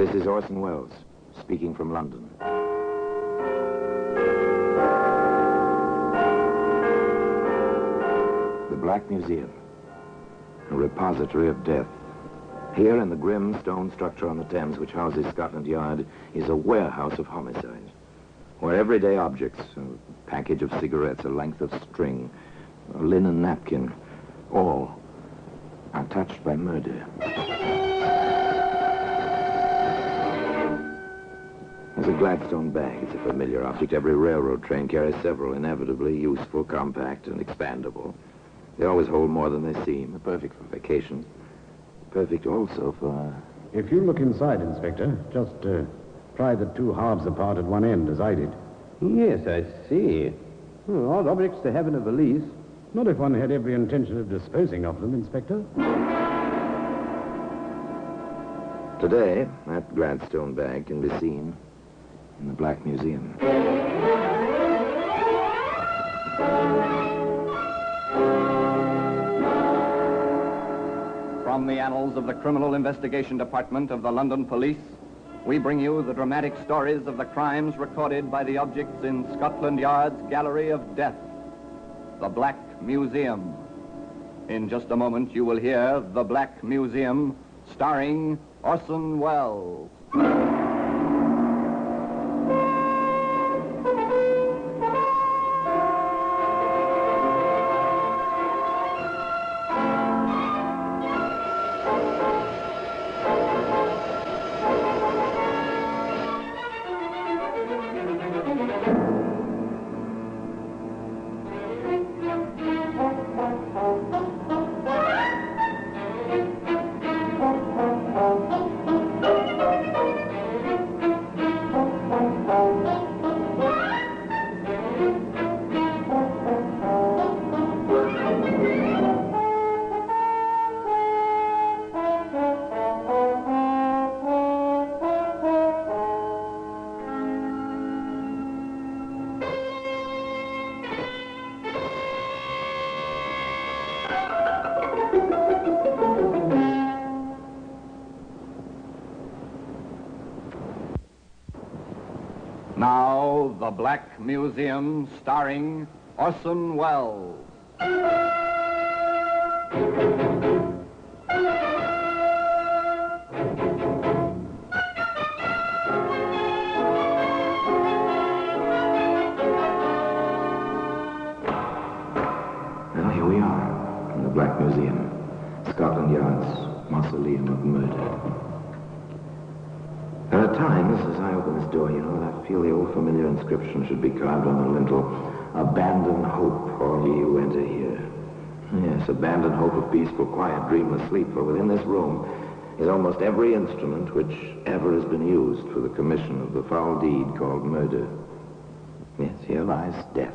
This is Orson Welles, speaking from London. The Black Museum, a repository of death. Here in the grim stone structure on the Thames which houses Scotland Yard is a warehouse of homicide, where everyday objects, a package of cigarettes, a length of string, a linen napkin, all are touched by murder. There's a Gladstone bag. It's a familiar object. Every railroad train carries several, inevitably useful, compact, and expandable. They always hold more than they seem. Perfect for vacation. Perfect also for... If you look inside, Inspector, just pry the two halves apart at one end, as I did. Yes, I see. Odd objects to have in a valise. Not if one had every intention of disposing of them, Inspector. Today, that Gladstone bag can be seen in the Black Museum. From the annals of the Criminal Investigation Department of the London Police, we bring you the dramatic stories of the crimes recorded by the objects in Scotland Yard's Gallery of Death, the Black Museum. In just a moment, you will hear The Black Museum, starring Orson Welles. Now, The Black Museum, starring Orson Welles. Well, here we are, in the Black Museum, Scotland Yard's mausoleum of murder. There are times, as I open this door, that I feel the old familiar inscription should be carved on the lintel. Abandon hope, all ye who enter here. Yes, abandon hope of peaceful, quiet, dreamless sleep, for within this room is almost every instrument which ever has been used for the commission of the foul deed called murder. Yes, here lies death.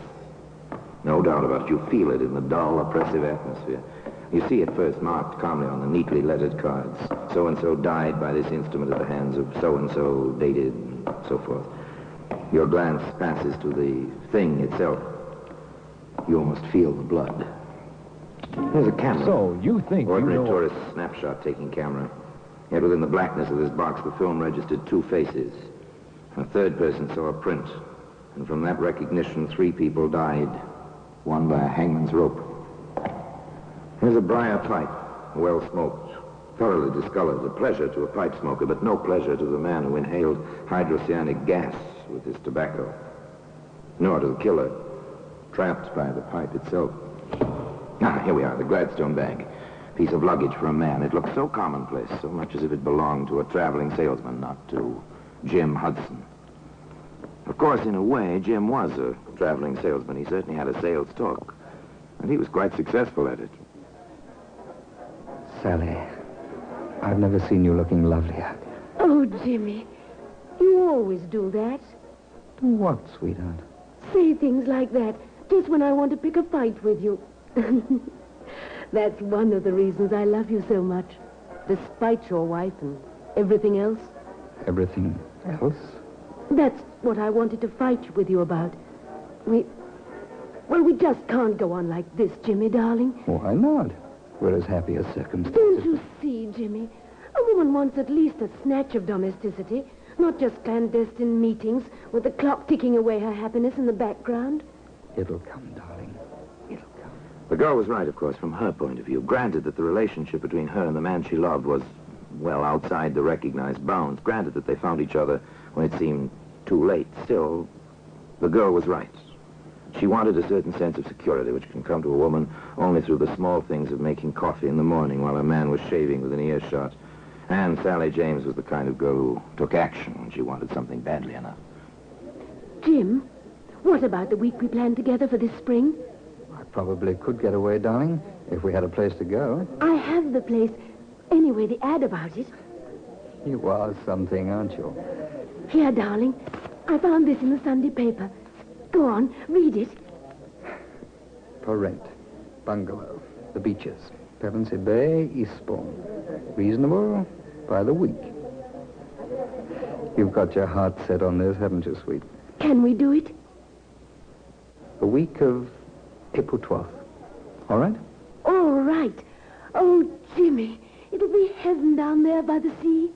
No doubt about it. You feel it in the dull, oppressive atmosphere. You see it first marked calmly on the neatly lettered cards. So-and-so died by this instrument at the hands of so-and-so, dated, and so forth. Your glance passes to the thing itself. You almost feel the blood. There's a camera. So, you think Ordinary tourist snapshot-taking camera. Yet within the blackness of this box, the film registered two faces. A third person saw a print. And from that recognition, 3 people died. One by a hangman's rope. Here's a briar pipe, well smoked, thoroughly discolored. A pleasure to a pipe smoker, but no pleasure to the man who inhaled hydrocyanic gas with his tobacco. Nor to the killer, trapped by the pipe itself. Ah, here we are, the Gladstone bag. Piece of luggage for a man. It looks so commonplace, so much as if it belonged to a traveling salesman, not to Jim Hudson. Of course, in a way, Jim was a traveling salesman. He certainly had a sales talk, and he was quite successful at it. Sally, I've never seen you looking lovelier. Oh, Jimmy, you always do that. Do what, sweetheart? Say things like that just when I want to pick a fight with you. That's one of the reasons I love you so much, despite your wife and everything else. Everything else? That's what I wanted to fight with you about. We just can't go on like this, Jimmy, darling. Why not? We're as happy as circumstances. Don't you see, Jimmy? A Everyone wants at least a snatch of domesticity, not just clandestine meetings with the clock ticking away her happiness in the background. It'll come, darling. It'll come. The girl was right, of course, from her point of view. Granted that the relationship between her and the man she loved was, well, outside the recognized bounds. Granted that they found each other when it seemed too late. Still, the girl was right. She wanted a certain sense of security, which can come to a woman only through the small things of making coffee in the morning while her man was shaving within earshot. And Sally James was the kind of girl who took action when she wanted something badly enough. Jim, what about the week we planned together for this spring? I probably could get away, darling, if we had a place to go. I have the place. Anyway, the ad about it. You are something, aren't you? Here, darling. I found this in the Sunday paper. Go on, read it. For rent. Bungalow. The beaches. Pevensey Bay, Eastbourne. Reasonable by the week. You've got your heart set on this, haven't you, sweet? Can we do it? The week of April 12th. All right? All right. Oh, Jimmy, it'll be heaven down there by the sea.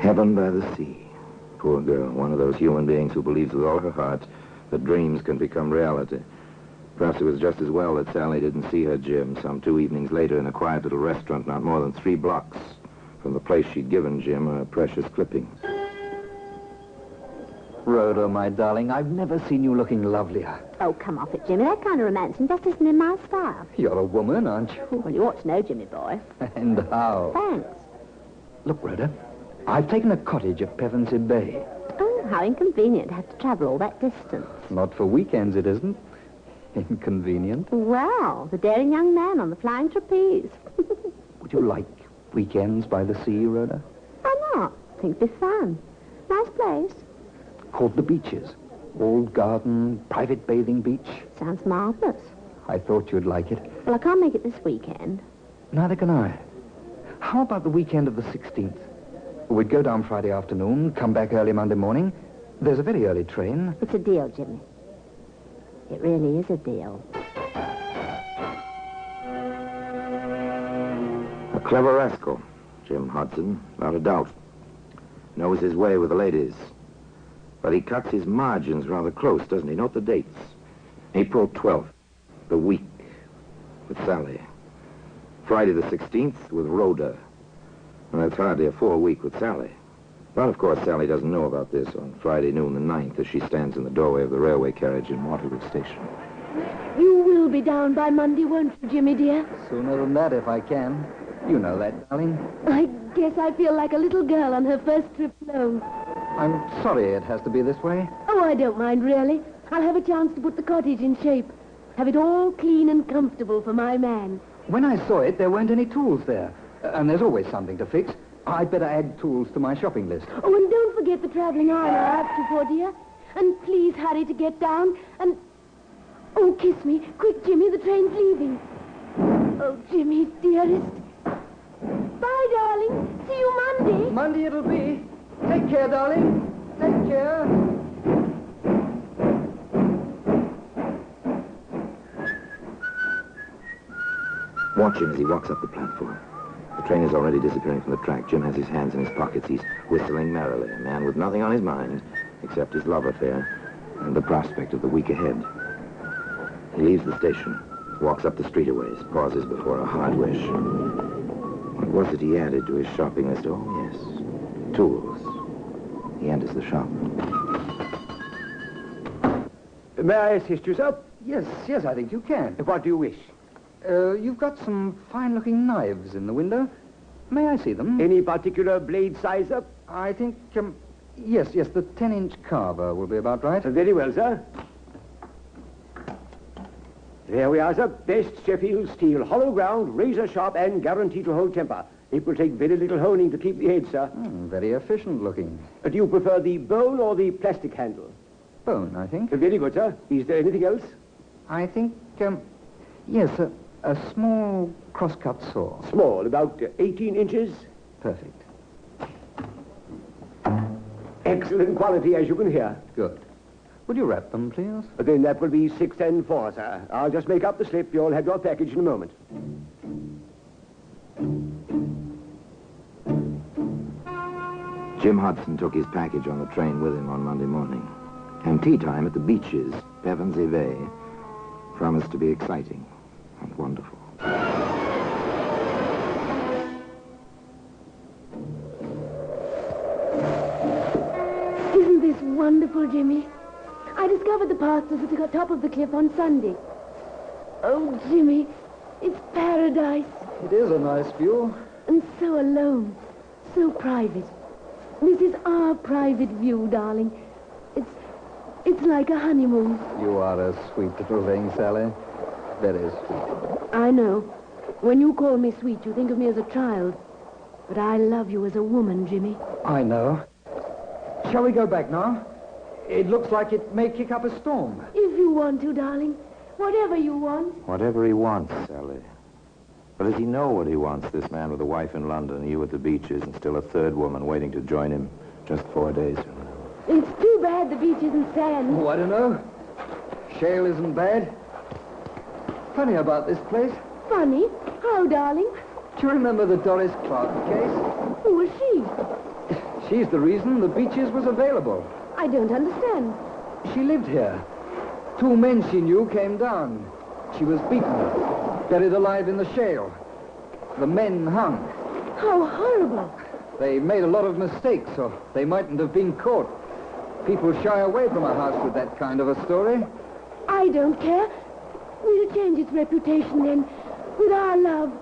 Heaven by the sea. Poor girl, one of those human beings who believes with all her heart that dreams can become reality. Perhaps it was just as well that Sally didn't see her Jim some 2 evenings later in a quiet little restaurant not more than 3 blocks from the place she'd given Jim her precious clippings. Rhoda, my darling, I've never seen you looking lovelier. Oh, come off it, Jimmy. That kind of romancing just isn't in my style. You're a woman, aren't you? Well, you ought to know, Jimmy boy. And how? Thanks. Look, Rhoda, I've taken a cottage at Pevensey Bay. Oh, how inconvenient to have to travel all that distance. Not for weekends, it isn't. Inconvenient. Well, the daring young man on the flying trapeze. Would you like weekends by the sea, Rhoda? Why not? Think it'd be fun. Nice place. Called the Beaches. Old garden, private bathing beach. Sounds marvelous. I thought you'd like it. Well, I can't make it this weekend. Neither can I. How about the weekend of the 16th? We'd go down Friday afternoon, come back early Monday morning. There's a very early train. It's a deal, Jimmy. It really is a deal. A clever rascal, Jim Hudson, without a doubt. Knows his way with the ladies. But he cuts his margins rather close, doesn't he? Note the dates. April 12th, the week, with Sally. Friday the 16th, with Rhoda. And that's hardly a 4 week with Sally. But, of course, Sally doesn't know about this on Friday noon the 9th as she stands in the doorway of the railway carriage in Waterloo Station. You will be down by Monday, won't you, Jimmy, dear? Sooner than that, if I can. You know that, darling. I guess I feel like a little girl on her first trip alone. I'm sorry it has to be this way. Oh, I don't mind, really. I'll have a chance to put the cottage in shape. Have it all clean and comfortable for my man. When I saw it, there weren't any tools there. And there's always something to fix. I'd better add tools to my shopping list. Oh, and don't forget the traveling armor I asked you for, dear. And please hurry to get down. And... oh, kiss me. Quick, Jimmy, the train's leaving. Oh, Jimmy, dearest. Bye, darling. See you Monday. Monday it'll be. Take care, darling. Take care. Watch him as he walks up the platform. The train is already disappearing from the track. Jim has his hands in his pockets. He's whistling merrily, a man with nothing on his mind except his love affair and the prospect of the week ahead. He leaves the station, walks up the street a ways, pauses before a hardware shop. What was it he added to his shopping list? Oh, yes, tools. He enters the shop. May I assist you, sir? Yes, I think you can. What do you wish? You've got some fine-looking knives in the window. May I see them? Any particular blade size, sir? I think, yes, the 10-inch carver will be about right. Very well, sir. There we are, sir. Best Sheffield steel, hollow ground, razor sharp, and guaranteed to hold temper. It will take very little honing to keep the edge, sir. Very efficient looking. Do you prefer the bone or the plastic handle? Bone, I think. Very good, sir. Is there anything else? I think, yes, a small cross-cut saw. Small, about 18 inches. Perfect. Excellent quality, as you can hear. Good. Would you wrap them, please? Then that will be 6 and 4, sir. I'll just make up the slip. You'll have your package in a moment. Jim Hudson took his package on the train with him on Monday morning. And tea time at the beaches, Pevensey Bay, promised to be exciting and wonderful. Isn't this wonderful, Jimmy? I discovered the pastures at the top of the cliff on Sunday. Oh, Jimmy, it's paradise. It is a nice view. And so alone, so private. This is our private view, darling. It's like a honeymoon. You are a sweet little thing, Sally. Very sweet. I know. When you call me sweet, you think of me as a child. But I love you as a woman, Jimmy. I know. Shall we go back now? It looks like it may kick up a storm. If you want to, darling. Whatever you want. Whatever he wants, Sally. But does he know what he wants, this man with a wife in London, and you at the beaches, and still a third woman waiting to join him just 4 days from now? It's too bad the beach isn't sand. Oh, I don't know. Shale isn't bad. Funny about this place. Funny? How, darling? Do you remember the Doris Clark case? Who was she? She's the reason the beaches was available. I don't understand. She lived here. 2 men she knew came down. She was beaten, buried alive in the shale. The men hung. How horrible. They made a lot of mistakes, so they mightn't have been caught. People shy away from a house with that kind of a story. I don't care. We'll change its reputation then, with our love.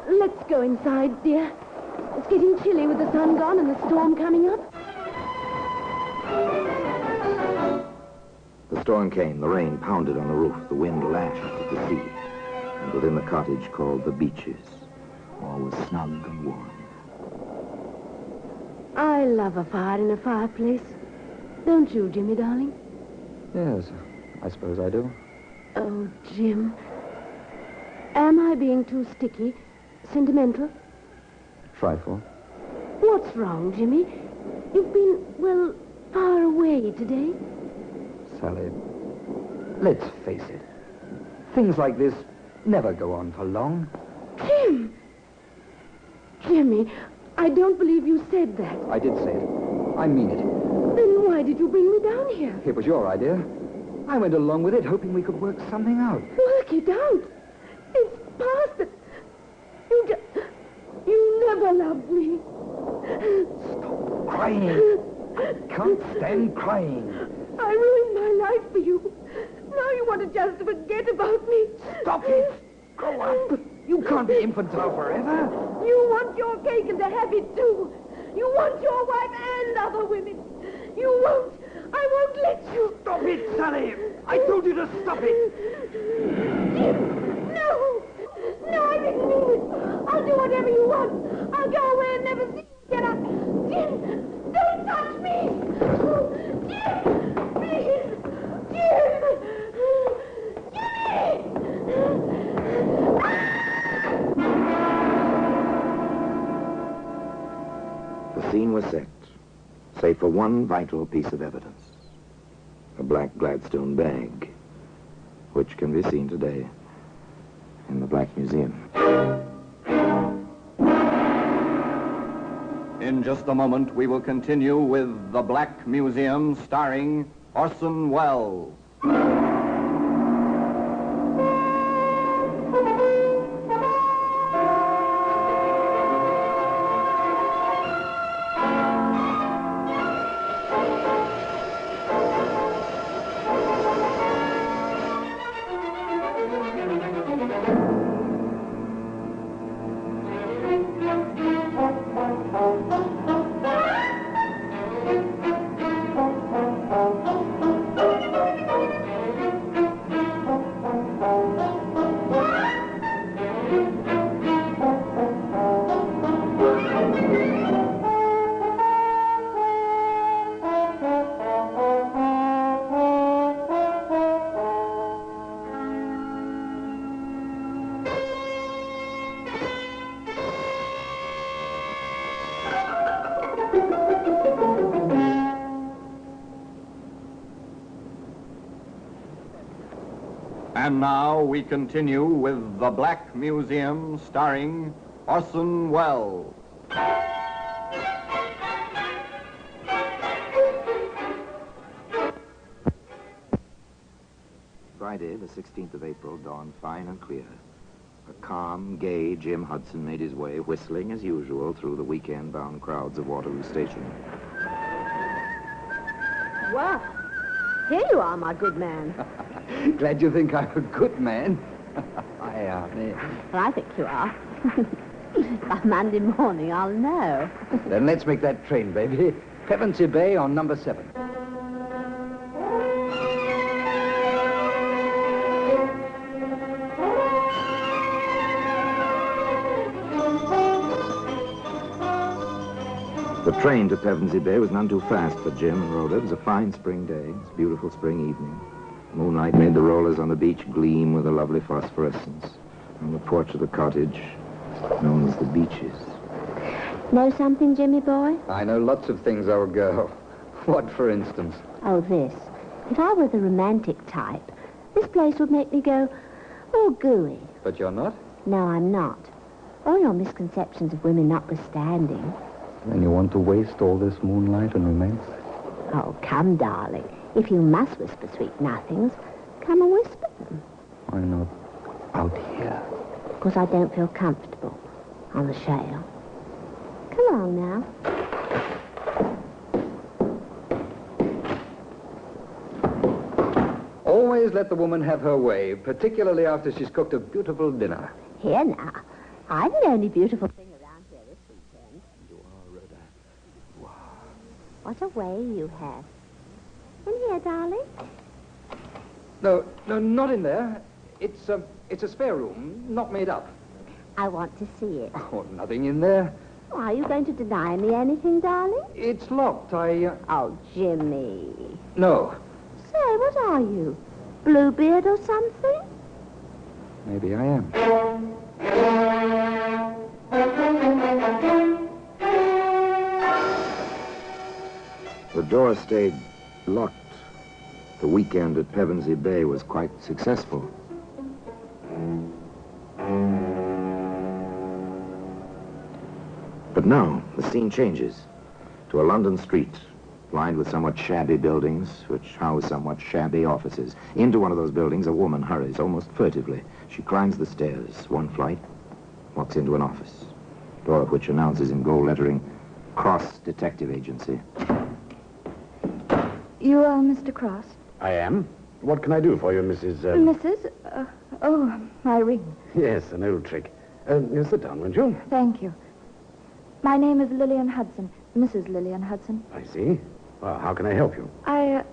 Let's go inside, dear. It's getting chilly with the sun gone and the storm coming up. The storm came, the rain pounded on the roof, the wind lashed at the sea. And within the cottage called the Beaches, all was snug and warm. I love a fire in a fireplace. Don't you, Jimmy, darling? Yes, I suppose I do. Oh, Jim. Am I being too sticky? Sentimental? Trifle. What's wrong, Jimmy? You've been, well, far away today. Sally, let's face it. Things like this never go on for long. Jim! Jimmy, I don't believe you said that. I did say it. I mean it. Then why did you bring me down here? It was your idea. I went along with it, hoping we could work something out. Work it out? It's past it. You never loved me. Stop crying. I can't stand crying. I ruined my life for you. Now you want to just forget about me. Stop it. Grow up. You can't be infantile forever. You want your cake and to have it too. You want your wife and other women. You won't. I won't let you. Stop it, Sally. I told you to stop it. Jim, no. No, I didn't mean it. I'll do whatever you want. I'll go away and never see you get up. Jim, don't touch me. Jim, please. Jim. Jimmy. The scene was set, save for one vital piece of evidence. A black Gladstone bag, which can be seen today in the Black Museum. In just a moment, we will continue with The Black Museum, starring Orson Welles. And now we continue with The Black Museum, starring Orson Welles. Friday, the 16th of April, dawned fine and clear. A calm, gay Jim Hudson made his way, whistling as usual, through the weekend-bound crowds of Waterloo Station. Well, here you are, my good man. Glad you think I'm a good man. Well, I think you are. By Monday morning, I'll know. Then let's make that train, baby. Pevensey Bay on number 7. The train to Pevensey Bay was none too fast for Jim and Rhoda. It was a fine spring day. It was a beautiful spring evening. Moonlight made the rollers on the beach gleam with a lovely phosphorescence. On the porch of the cottage, known as the Beaches. Know something, Jimmy boy? I know lots of things, old girl. What, for instance? Oh, this. If I were the romantic type, this place would make me go, oh, gooey. But you're not? No, I'm not. All your misconceptions of women notwithstanding. Then you want to waste all this moonlight and romance? Oh, come, darling. If you must whisper sweet nothings, come and whisper them. Why not out here? Because I don't feel comfortable on the shale. Come along now. Always let the woman have her way, particularly after she's cooked a beautiful dinner. Here now. I'm the only beautiful thing around here this weekend. You are, Rhoda. Wow. What a way you have. In here, darling. No, not in there. It's a spare room, not made up. I want to see it. Oh, nothing in there. Oh, are you going to deny me anything, darling? It's locked. Oh, Jimmy. No. Say, what are you? Bluebeard or something? Maybe I am. The door stayed locked. The weekend at Pevensey Bay was quite successful. But now, the scene changes to a London street lined with somewhat shabby buildings which house somewhat shabby offices. Into one of those buildings, a woman hurries almost furtively. She climbs the stairs, one flight, walks into an office, door of which announces in gold lettering, Cross Detective Agency. You are Mr. Cross? I am. What can I do for you, Mrs. Mrs.? My ring. Yes, an old trick. You sit down, won't you? Thank you. My name is Lillian Hudson, Mrs. Lillian Hudson. I see. Well, how can I help you? I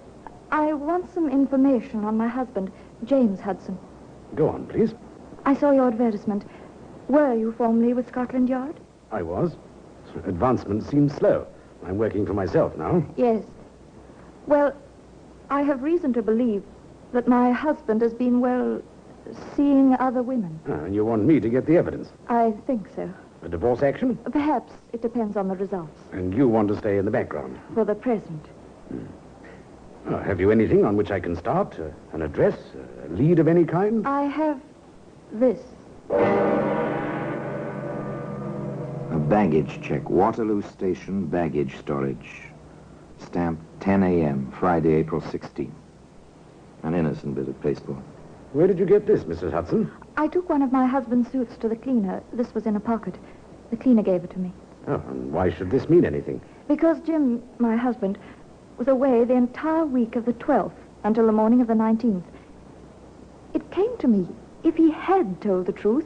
want some information on my husband, James Hudson. Go on, please. I saw your advertisement. Were you formerly with Scotland Yard? I was. Advancement seems slow. I'm working for myself now. Yes. Well, I have reason to believe that my husband has been, seeing other women. And you want me to get the evidence? I think so. A divorce action? Perhaps. It depends on the results. And you want to stay in the background? For the present. Have you anything on which I can start? An address? A lead of any kind? I have this. A baggage check. Waterloo Station baggage storage. Stamped 10 a.m., Friday, April 16th. An innocent bit of pasteboard. Where did you get this, Mrs. Hudson? I took one of my husband's suits to the cleaner. This was in a pocket. The cleaner gave it to me. Oh, and why should this mean anything? Because Jim, my husband, was away the entire week of the 12th until the morning of the 19th. It came to me, if he had told the truth,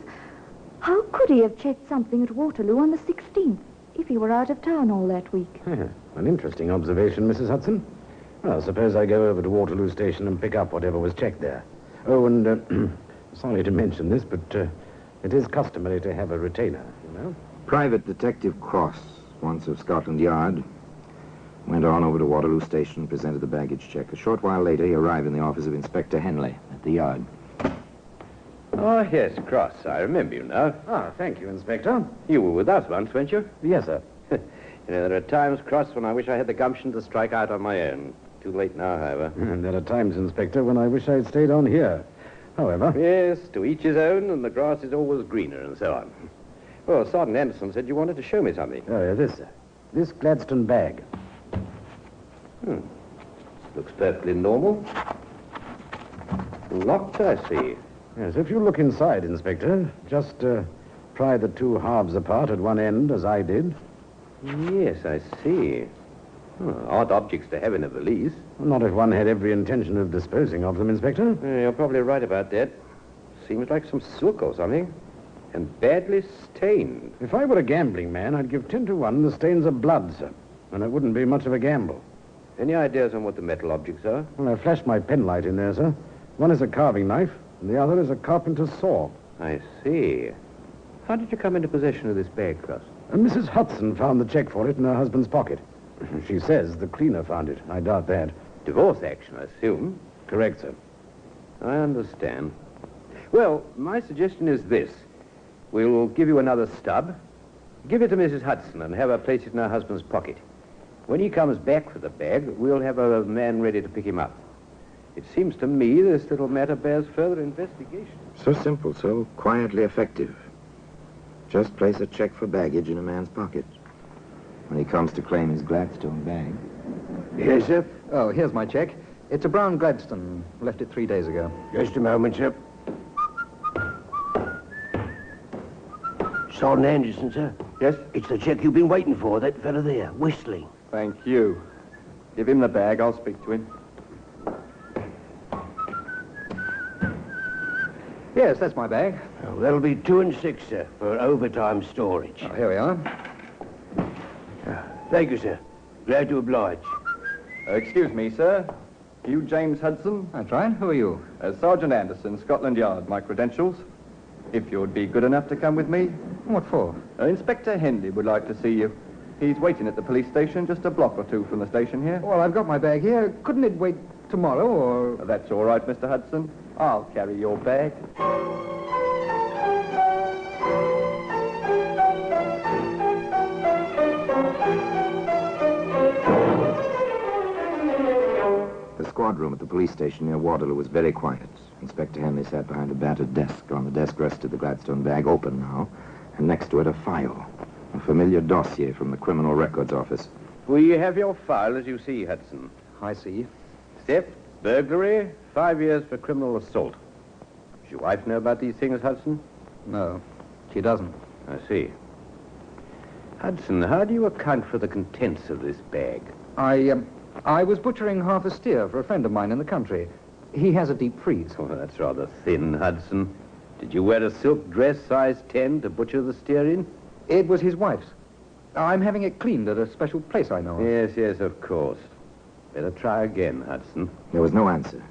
how could he have checked something at Waterloo on the 16th if he were out of town all that week? An interesting observation, Mrs. Hudson. Well, suppose I go over to Waterloo Station and pick up whatever was checked there. Oh, and sorry to mention this, but it is customary to have a retainer, you know. Private Detective Cross, once of Scotland Yard, went on over to Waterloo Station and presented the baggage check. A short while later, he arrived in the office of Inspector Henley at the yard. Oh, yes, Cross. I remember you now. Ah, thank you, Inspector. You were with us once, weren't you? Yes, sir. You know, there are times, Cross, when I wish I had the gumption to strike out on my own. Too late now, however. And there are times, Inspector, when I wish I'd stayed on here. However... Yes, to each his own, and the grass is always greener, and so on. Well, Sergeant Anderson said you wanted to show me something. Oh, yeah, this, sir. This Gladstone bag. Looks perfectly normal. Locked, I see. Yes, if you look inside, Inspector, just pry the two halves apart at one end, as I did. Yes, I see. Odd objects to have in a valise. Not if one had every intention of disposing of them, Inspector. You're probably right about that. Seems like some silk or something. And badly stained. If I were a gambling man, I'd give 10 to 1 the stains are blood, sir. And it wouldn't be much of a gamble. Any ideas on what the metal objects are? Well, I flashed my penlight in there, sir. One is a carving knife, and the other is a carpenter's saw. I see. How did you come into possession of this bag, Cross? Mrs. Hudson found the check for it in her husband's pocket. She says the cleaner found it. I doubt that. Divorce action, I assume. Correct, sir. I understand. Well, my suggestion is this. We'll give you another stub. Give it to Mrs. Hudson and have her place it in her husband's pocket. When he comes back for the bag, we'll have a man ready to pick him up. It seems to me this little matter bears further investigation. So simple, so quietly effective. Just place a check for baggage in a man's pocket. When he comes to claim his Gladstone bag. Yes, sir. Oh, here's my check. It's a brown Gladstone. Left it 3 days ago. Just a moment, sir. Sergeant Anderson, sir. Yes? It's the check you've been waiting for, that fella there, whistling. Thank you. Give him the bag. I'll speak to him. Yes, that's my bag. Oh, that'll be 2 and 6, sir, for overtime storage. Oh, here we are. Thank you, sir. Glad to oblige. Excuse me, sir. You James Hudson? That's right. Who are you? Sergeant Anderson, Scotland Yard. My credentials. If you'd be good enough to come with me. What for? Inspector Henley would like to see you. He's waiting at the police station just a block or two from the station here. Well, I've got my bag here. Couldn't it wait tomorrow, or... That's all right, Mr. Hudson. I'll carry your bag. The squad room at the police station near Waterloo was very quiet. Inspector Henley sat behind a battered desk. On the desk rested the Gladstone bag, open now, and next to it a file. A familiar dossier from the Criminal Records Office. We have your file, as you see, Hudson. I see. Theft, burglary, 5 years for criminal assault. Does your wife know about these things, Hudson? No, she doesn't. I see. Hudson, how do you account for the contents of this bag? I was butchering half a steer for a friend of mine in the country. He has a deep freeze. Oh, that's rather thin, Hudson. Did you wear a silk dress size 10 to butcher the steer in? It was his wife's. I'm having it cleaned at a special place I know of. Yes, yes, of course. Better try again, Hudson. There was no answer.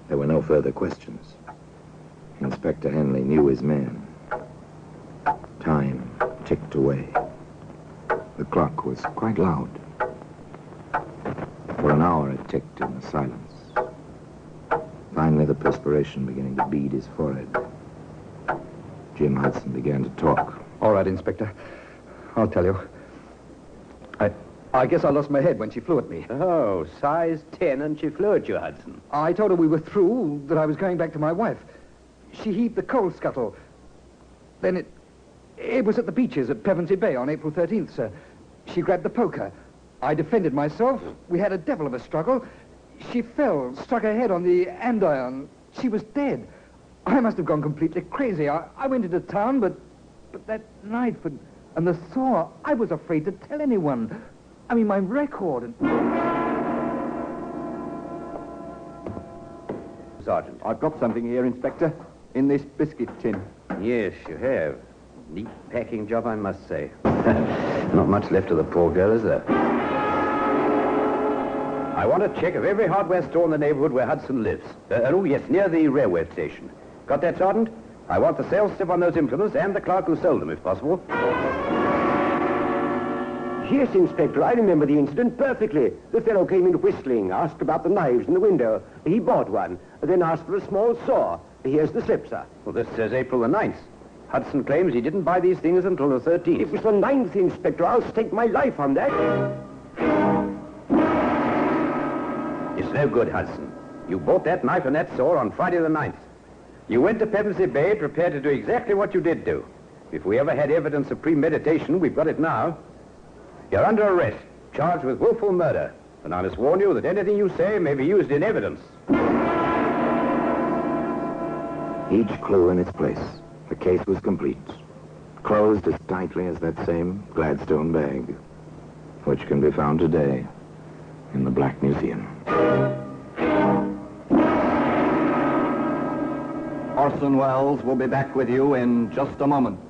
There were no further questions. Inspector Henley knew his man. Time ticked away. The clock was quite loud. For an hour it ticked in the silence. Finally, the perspiration beginning to bead his forehead. Jim Hudson began to talk. All right, Inspector. I'll tell you. I guess I lost my head when she flew at me. Oh, size 10 and she flew at you, Hudson. I told her we were through, that I was going back to my wife. She heaved the coal scuttle. Then it was at the beaches at Pevensey Bay on April 13th, sir. She grabbed the poker. I defended myself. We had a devil of a struggle. She fell, struck her head on the andiron. She was dead. I must have gone completely crazy. I went into town, but that knife and the saw, I was afraid to tell anyone. I mean, my record and... Sergeant. I've got something here, Inspector, in this biscuit tin. Yes, you have. Neat packing job, I must say. Not much left of the poor girl, is there? I want a check of every hardware store in the neighborhood where Hudson lives. Oh, yes, near the railway station. Got that, Sergeant? I want the sales slip on those implements and the clerk who sold them, if possible. Yes, Inspector, I remember the incident perfectly. The fellow came in whistling, asked about the knives in the window. He bought one, then asked for a small saw. Here's the slip, sir. Well, this says April the 9th. Hudson claims he didn't buy these things until the 13th. It was the 9th, Inspector. I'll stake my life on that. It's no good, Hudson. You bought that knife and that saw on Friday the 9th. You went to Pevensey Bay prepared to do exactly what you did do. If we ever had evidence of premeditation, we've got it now. You're under arrest, charged with willful murder. And I must warn you that anything you say may be used in evidence. Each clue in its place. The case was complete. Closed as tightly as that same Gladstone bag, which can be found today in the Black Museum. Orson Welles will be back with you in just a moment.